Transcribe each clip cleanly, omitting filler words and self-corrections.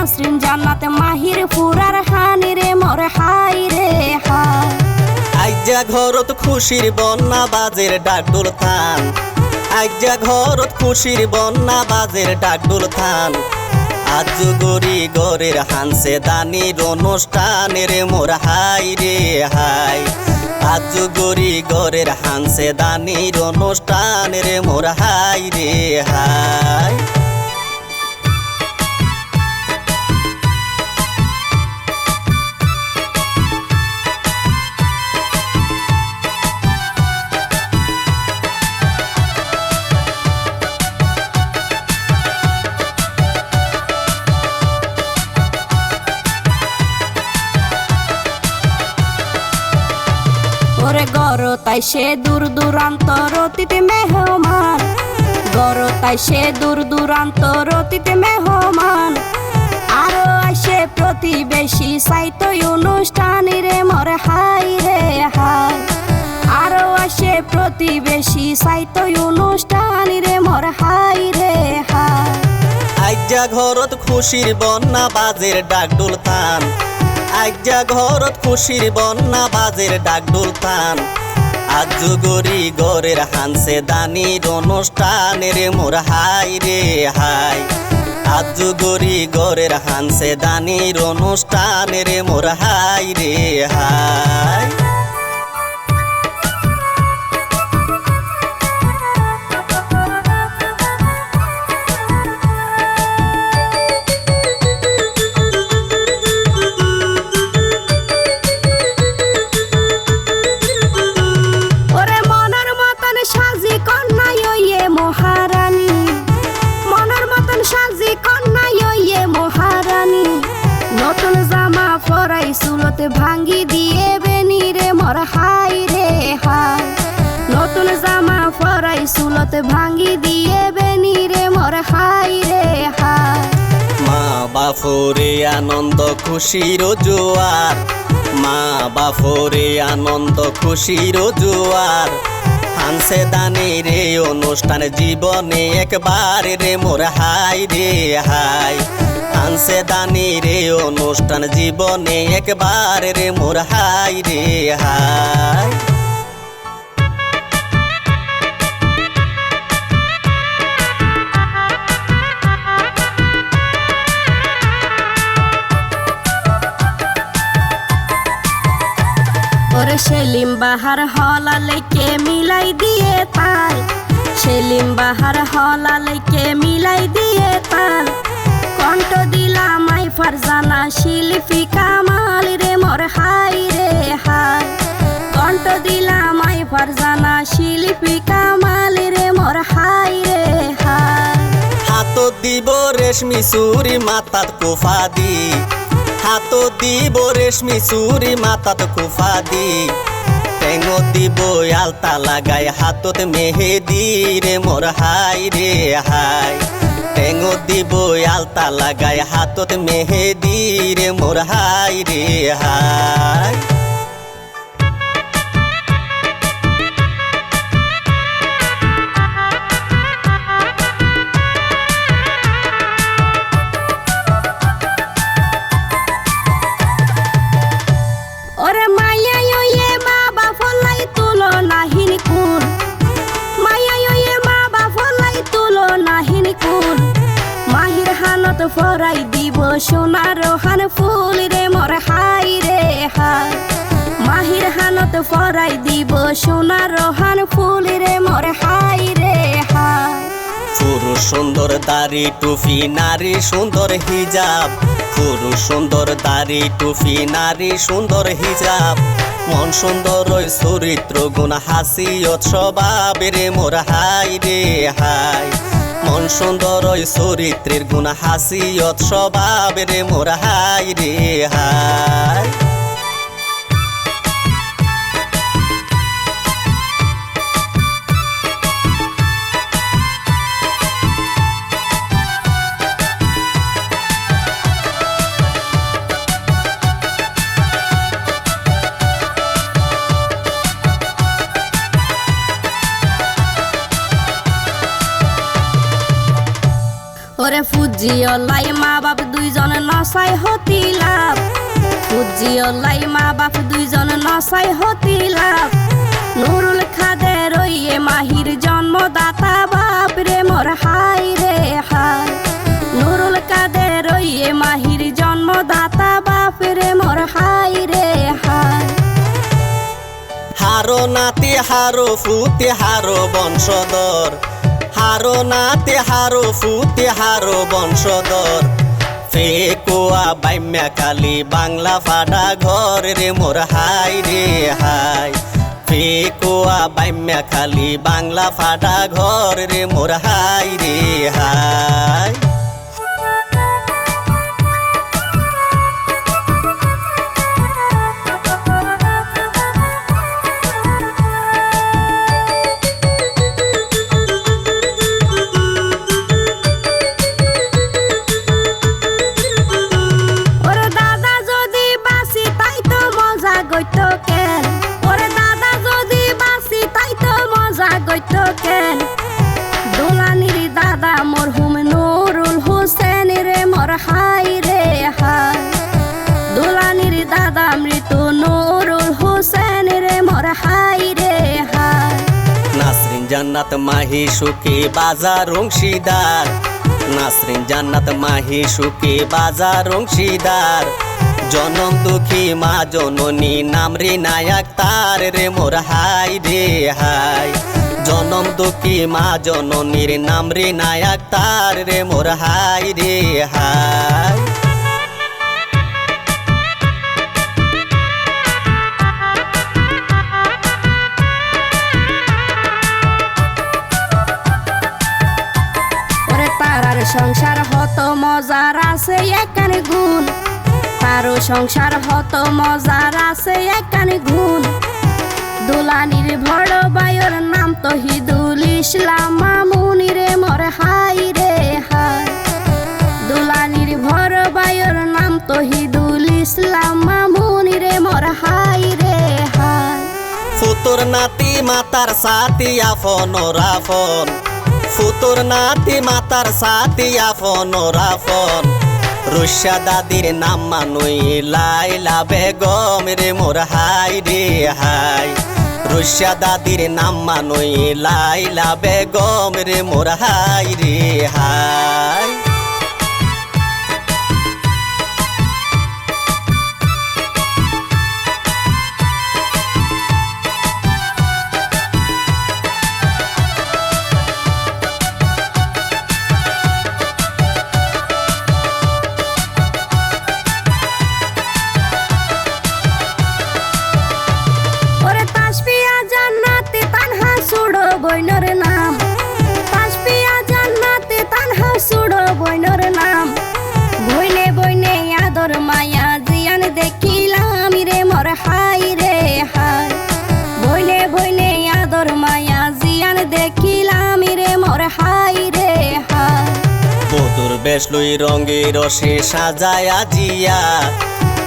নাসরিন জান্নাত মাহির ফুরার হানি রে মোর হাই রে হাই। আইজা ঘরত খুশির বন্যা বাজের ডাকডোল থান, আইজা ঘরত খুশির বন্যা বাজের ডাকডোল থান। আজ গরি গরের হানসে দানির অনুষ্ঠান রে মোর হাই রে হাই। আজ গরি গরের হানসে দানির অনুষ্ঠান রে মোর হাই রে হাই। ওরে গরো তাই সে দূর দূরান্তর অতীতে মেহমান, গরো তাই সে দূর দূরান্তর অতীতে মেহমান। আরো আসে প্রতিবেশী সাইতো অনুষ্ঠান রে মোর হাই রে হাই। আরো আসে প্রতিবেশী সাইতো অনুষ্ঠান রে মোর হাই রে হাই। আইজা ঘরত খুশির বন্যা বাজের ডাকডোল থান, আইজা ঘরত খুশির বন্যা বাজের ডাকডোল থান। আজ গরি গরের হানসে দানির অনুষ্ঠান রে মোর হাই রে হাই। আজ গরি গরের হানসে দানির অনুষ্ঠান রে মোর হাই রে হাই। নতুন জামা পরাই চুলত ভাঙ্গি দিয়ে বেনি রে মোর হাই রে হাই। নতুন জামা পরাই চুলত ভাঙ্গি দিয়ে বেনি রে মোর হাই রে হাই। মা বাপরে আনন্দ খুশির জোয়ার, মা বাপরে আনন্দ খুশির জোয়ার। হানসে দানির রে অনুষ্ঠান জীবনে একবার রে মোর হাই রে হাই। হানসে দানির রে অনুষ্ঠান জীবনে একবার রে মোর হাই রে হাই। ওরে সেলিম বাহার হলা লেকে মিলাই দিয়ে তাল, সেলিম বাহার হলা লেকে মিলাই দিয়ে তাল। কণ্ঠ দিলাম আই ফারজানা শিল্পী কামাল রে মোর হাই রে হাই। কণ্ঠ দিলাম আই ফারজানা শিল্পী কামাল রে মোর হাই রে হাই। হাত দিব রেশমি চুরি মাথাত কুফা দি, হাত দিব রেশমি চুরি মাথাত কুফা দি। টেঙো দিব আলতা লাগাই হাতত মেহেদি রে মোর হাই রে হাই। টেঙো দিব আলতা লাগাই হাতত মেহেদি রে মোর হাই রে হাই। ওরে মায়া ইয়ে মা বাফলাই তুলো নাহিন কুল, মায়া ইয়ে মা বাফলাই তুলো নাহিন কুল। মাহির হানত ফরাই দিব সোনার হান ফুল রে মোর হাই রে হাই। মাহির হানত ফরাই দিব সোনার হান ফুল রে মোর হাই রে হাই। পুরুষ সুন্দর দাড়ি টুপি নারী সুন্দর হিজাব, পুরুষ সুন্দর দাড়ি টুপি নারী সুন্দর হিজাব। মন সুন্দর ওই চরিত্র গুণ হাসিয়ত স্বভাব রে মোর হাই রে হাই। মন সুন্দর ওই চরিত্রের গুণ হাসিয়ত স্বভাব রে মোর হাই রে হাই। ওরে ফুজি অলাই মা বাপ দুইজন নসাই হতি লাভ উজ্জিয়লাই মা বাপ দুইজন নসাই হতি লাভ নুরুল খাদের ওইয়ে মাহির জন্মদাতা বাপ রে মোর হাই রে হাই নুরুল কাদের ওইয়ে মাহির জন্মদাতা বাপ রে মোর হাই রে হাই হারো নাতি হারো ফুতে হারো বংশধর হারো নাতি হারো ফুতে হারো বংশধর ফেকুয়া বাইম্যা কালী বাংলা ফাটা ঘর রে মোর হাই রে হাই ফেকুয়া বাইম্যা খালি বাংলা ফাটা ঘর রে মোর হাই রে হাই ওরে দাদা যদি বাসি তাই তো মজা গইত কেন ওরে দাদা যদি বাসি তাই তো মজা গইত কেন দোলানির দাদা মরহুম নুরুল হোসেন রে মোর হাই রে হাই দোলানির দাদা মৃত নুরুল হোসেন রে মোর হাই রে হাই নাসরিন জান্নাত মাহি সুখী বাজার অংশীদার নাসরিন জান্নাত মাহি সুখী বাজার অংশীদার জনম দুঃখী মা জননী নামরি নায়ক তার রে মোর হাই রে হাই জনম দুঃখী মা জননীর নামরি নায়ক তার রে মোর হাই রে হাই ওরে তারার সংসার হত মজার আছে একানে গুণ তারও সংসার হত মজার আছে একানে গুণ দুলানির বড় বায়ুর নাম তো হিদুল ইসলাম মামুনি রে মোর হাই রে হাই দুলানির বড় বায়ুর নাম তো হিদুল ইসলাম মামুনি রে মোর হাই রে হাই ফুতুর নাতি মাতার সাথী আফন রাফন ফুতুর নাতি মাতার সাথী আফন রাফন রুশা দাদির নাম মানুই লাইলা বেগম রে মোর হাই রে হাই রুশা দাদির নাম মানুই লাইলা বেগম রে মোর হাই রে হাই ওরে তাসপিয়া জান্নাতে তানহা সুড়ো বইনর নাম তাসপিয়া জান্নাতে তানহা সুড়ো বইনর নাম বইনে বইনে আদর মায়া জিয়ান দেখিলাম রে মোর হাই রে হাই বইনে বইনে আদর মায়া জিয়ান দেখিলাম রে মোর হাই রে হাই বধুর বেশ লই রঙে রসে সাজায় আজিয়া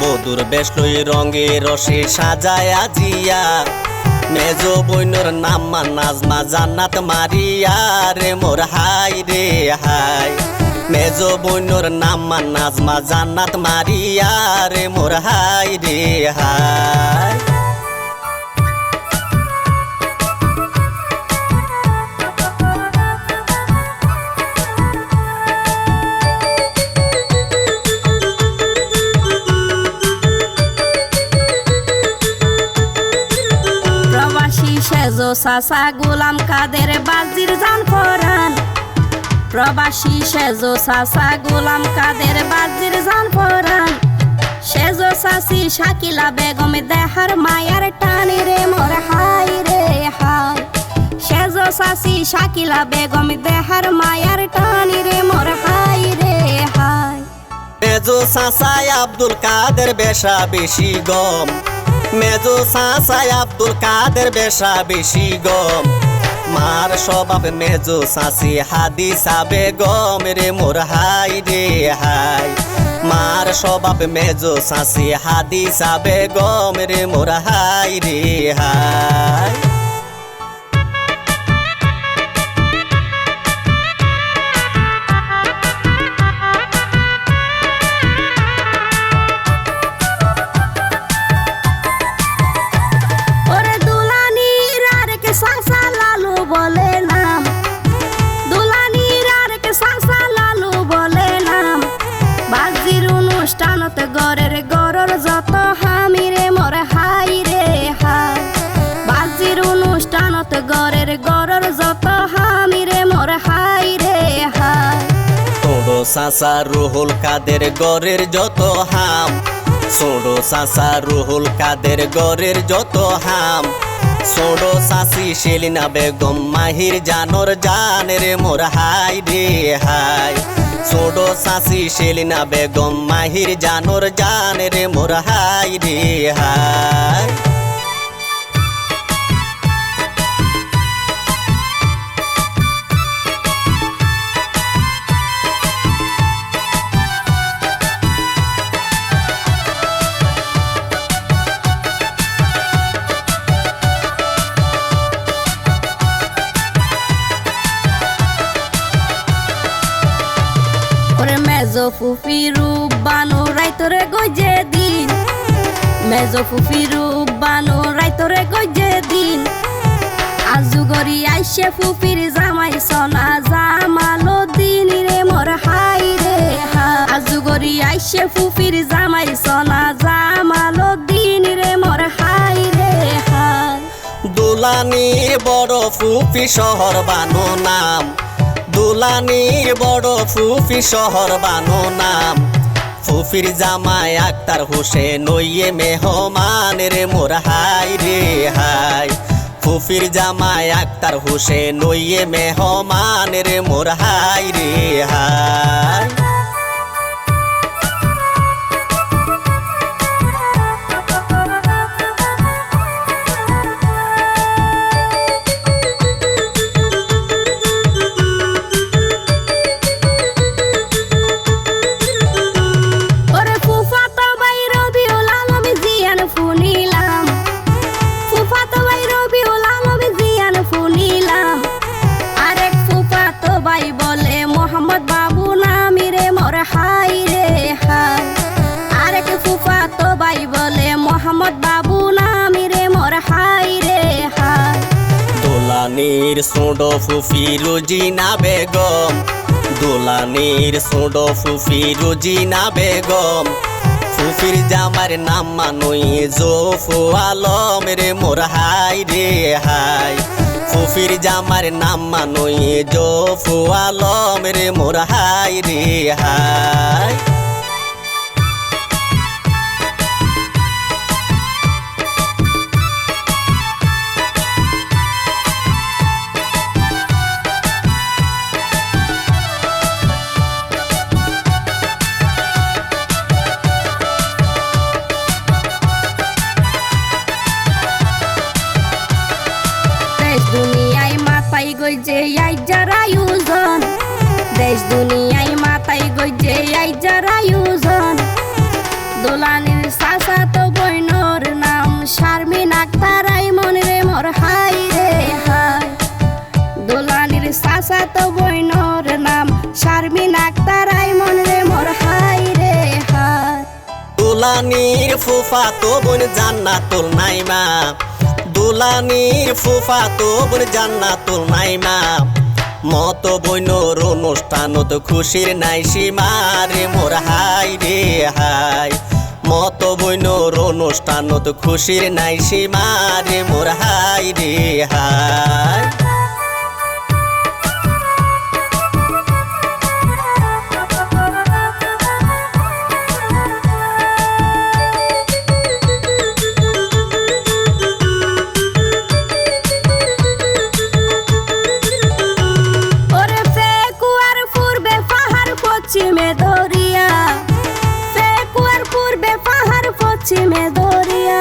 বধুর বেশ লই রঙে রসে সাজায় আজিয়া মেজো বইনর নাম নাজমা জান্নাত মারিয়া রে মোর হাই রে হাই মেজো বইনর নাম নাজমা জান্নাত মারিয়া রে মোর হাই রে হাই প্রবাসী সেজো সাসা গোলাম কাদের বাজির জান পরান প্রবাসী সেজো সাসা গোলাম কাদের বাজির জান পরান সেজো সাসি শাকিলা বেগম দেহার মায়ার টানি রে মোর হাই রে হাই সেজো সাসি শাকিলা বেগম দেহার মায়ার টানি রে মোর হাই রে হাই মেজো সাসায় আব্দুল কাদের বেশা বেশি গম মেজো সাসায় আব্দুল কাদের বেশা বেশি গম মার স্বভাব মেজো সাসি হাদিসা বেগম রে মোর হাই রে হাই মার স্বভাব মেজো সাসি হাদিসা বেগম রে মোর হাই রে হাই বাজির অনুষ্ঠানত গরের গরর যত হামি রে মোর হাই রে হাই বাজির অনুষ্ঠানত গরের গরর যত হামি রে মোর হাই রে হাই ছোড়ো চাচা রুহুল কাদের গরের যত হাম ছোড়ো চাচা রুহুল কাদের গরের যত হাম ছোড়ো চাচি সেলিনা বেগম মাহির জানোর জান রে মোর হাই রে হাই ছোড়ো চাচি সেলিনা বেগম মাহির জানোর জান রে মোর হাই রে হাই ওরে মেজো ফুফি রূপ বানো রাইতরে গজে দিন মেজো ফুফি রূপ বানো রাইতরে গজে দিন আজুগরি আইসে ফুফির জামাই সোনা জামালো দিন রে মোর হাই রে হা আজুগরি আইসে ফুফির জামাই সোনা জামালো দিন রে মোর হাই রে হাই দুলানির বড় ফুফি শহর বানো নাম দুলানির বড় ফুফি শহর বানো নাম ফুফির জামাই আক্তার হোসেন ওইয়ে মেহমান রে মোর হাই রে হাই ফুফির জামাই আক্তার হোসেন ওইয়ে মেহমান রে মোর হাই রে হাই মোহাম্মদ বাবু নামি রে মোর হাই রে হাই আরেক ফুফা তো ভাই বলে মোহাম্মদ বাবু নামি রে মোর হাই রে হাই দোলানির ছোড়ো ফুফি রুজিনা বেগম দোলানির ছোড়ো ফুফি রুজিনা বেগম ফুফির জামার নাম মানুই জোফু আলম রে মোর হাই রে হাই ফুফির জামার নাম মানুই জোফু আলম রে মোর হাই রে হাই দুনিয়ায় মাথায় গইজে আই যারা আয়োজন দেশ দুনিয়ায় মাথায় গইজে আই যারা আয়োজন দোলানির চাচা তো বইনর নাম শারমিন আক্তার আইমন রে মোর হাই রে হাই দোলানির চাচা তো বইনর নাম শারমিন আক্তার আইমন রে মোর হাই রে হাই দোলানির ফুফা তো বোন জান্নাতুল নাইমা দুলানির ফুফা তো বোন জান্নাতুল নাইমা মত বইনর অনুষ্ঠানত খুশির নাই সীমা রে মোর হাই রে হাই মত বইনর অনুষ্ঠানত খুশির নাই সীমা রে মোর হাই রে হাই। পশ্চিমে দরিয়া ফেকুয়ার পূর্বে পাহাড় পশ্চিমে দরিয়া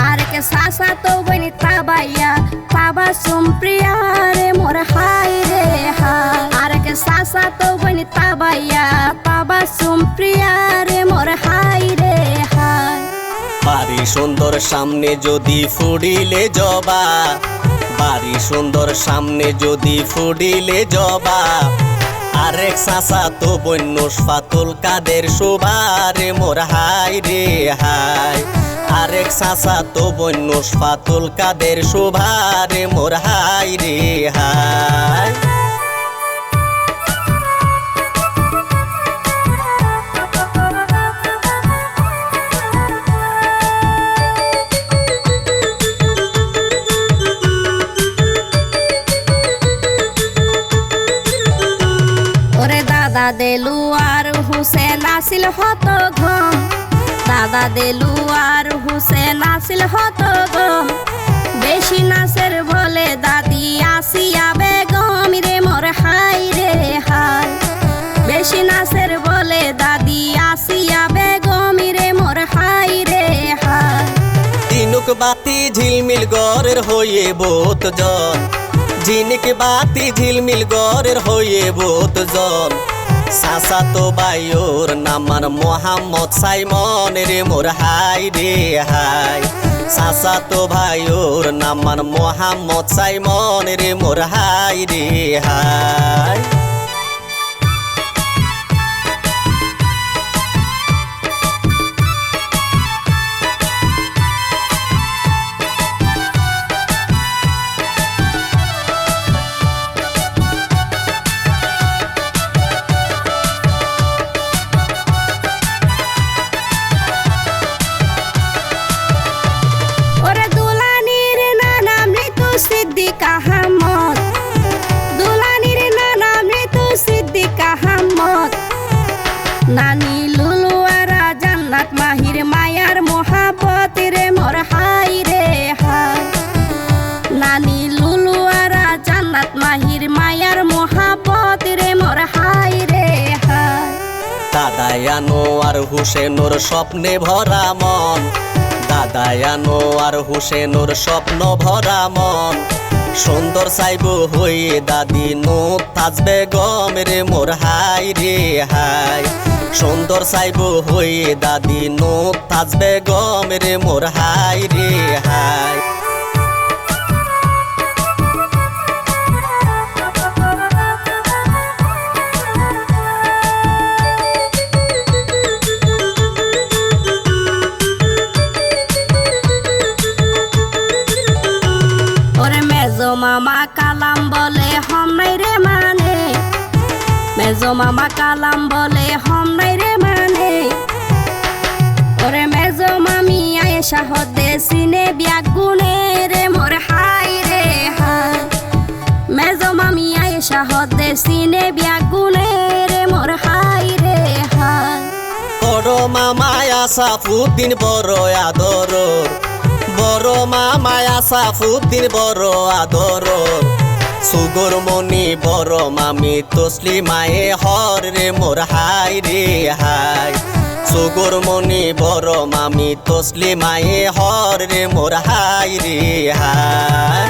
আর কে সাসা তো বনি তাবাইয়া তাবা সুমপ্রিয়া রে মোর হাই রে হাই আর কে সাসা তো বনি তাবাইয়া তাবা সুমপ্রিয়া রে মোর হাই রে হাই বাড়ি সুন্দর সামনে যদি ফুডিলে জবা বাড়ি সুন্দর সামনে যদি ফুডিলে জবা আরেক চাচা তো বন্য ফাতুল কাদের শোভারে মোর হাই রে হাই আরেক চাচা তো বন্য ফাতুল কাদের শোভারে মোর হাই রে হাই। দেলুয়ার হুসেন আসিল হত ঘম, দাদা দেলুয়ার হুসেন আসিল হত গম। বেশি নাচের বলে দাদি আসিয়া বেগম রে মোর হাই রে হাই। বেশি নাচের বলে দাদি আসিয়া বেগম রে মোর হাই রে হাই। ঝিনুক বাতি ঝিলমিল গড়ের হয়ে বোত জন, ঝিনুক বাতি ঝিলমিল গড়ের হয়ে বোত জন। সাসা তো বাইওর নামার মোহাম্মদ সাইমন রে মোর হাই রে হাই। সাসা তো ভাইওর নামার মোহাম্মদ সাইমন রে মোর হাই রে হাই। সিদ্দিক আহমদ, দুলানির নানা মৃত্যু সিদ্দিক আহমদ। নানি লুলুয়ারা জান্নাত মাহির মায়ার মোহাবত রে মোর হাই রে হাই। নানি লুলুয়ারা জান্নাত মাহির মায়ার মোহাবত রে মোর হাই রে হাই। দাদা আনোয়ার হুসেনুর স্বপ্নে ভরা মন, দাদা আনোয়ার হুসেনুর স্বপ্ন ভরা মন। সুন্দর চাইব হয়ে দাদি নুত তাজ বেগম রে মোর হাই রে হাই। সুন্দর চাইব হয়ে দাদি নুত তাজ বেগম রে মোর হাই রে হাই। মেজো মামা কালাম বলে হম নাই রে মানে, মেজো মামা কালাম বলে হম নাই রে মানে। ওরে মেজো মামি আয়েশা হদে সিনে বিয়া গুনে রে মোর হাই রে হাই। মেজো মামি আয়েশা হদে সিনে বিয়া গুনে রে মোর হাই রে হাই। বড় মামা আসাফুদ্দিন বড় আদর, বড় মামা আসাফুদ্দিন বড় আদর। সুগর মনি বড় মামি তসলিমায়ে হর রে মোর হাই রে হাই। সুগর মনি বড় মামি তসলিমায়ে হর রে মোর হাই রে হাই।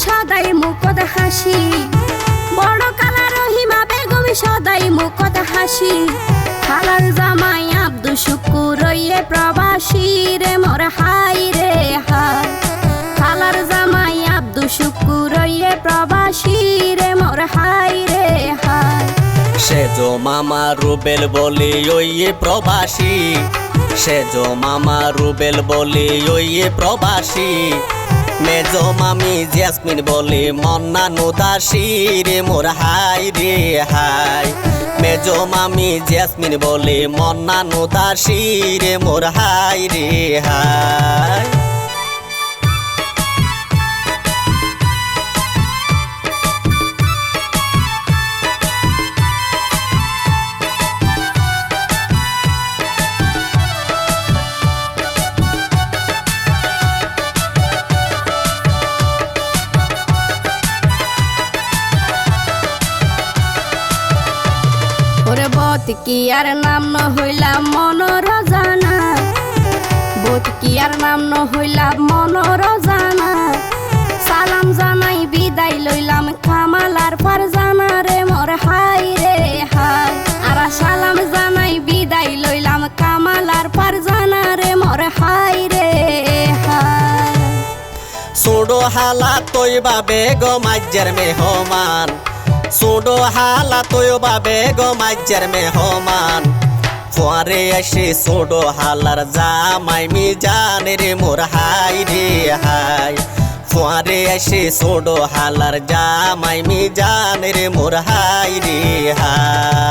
সদাই মুখত হাসি, বড় কালা রহিমা বেগম সদাই মুখত হাসি। খালার জামাই আব্দুল শুকুর প্রবাসী রে মোর হাই রে হাই। খালার জামাই আব্দুল শুকুর প্রবাসী রে মোর হাই রে হাই। সেজো মামা রুবেল বলি ওই প্রবাসী, সেজো মামা রুবেল বলি ওই প্রবাসী। মেজো মামি জেসমিন বলে মন্না নুদাসী রে মোর হাই রে হাই। মেজো মামি জেসমিন বলে মন্না নুদাসী রে মোর হাই রে হাই। বোধ কি আর নাম ন হইলাম মনোরজানা, বোধ কি আর নাম ন হইলাম মনোরজানা। সালাম জানাই বিদায় লইলাম কামালার ফারজানা রে মোর হাই রে হাই। আর সালাম জানাই বিদায় লইলাম কামালার ফারজানা রে মোর হাই রে হাই। সুডো হালা তৈবা বেগম আজ্জার মেহমান, সুডো হালা তৈবা বেগম আজ্জার মেহমান। ফুয়ারে আসে সুডো হালার জামাই মিজান রে মোর হাই রে হাই। ফুয়ারে আসে ছোড়ো হালার জামাই মিজান রে মোর হাই রে হাই।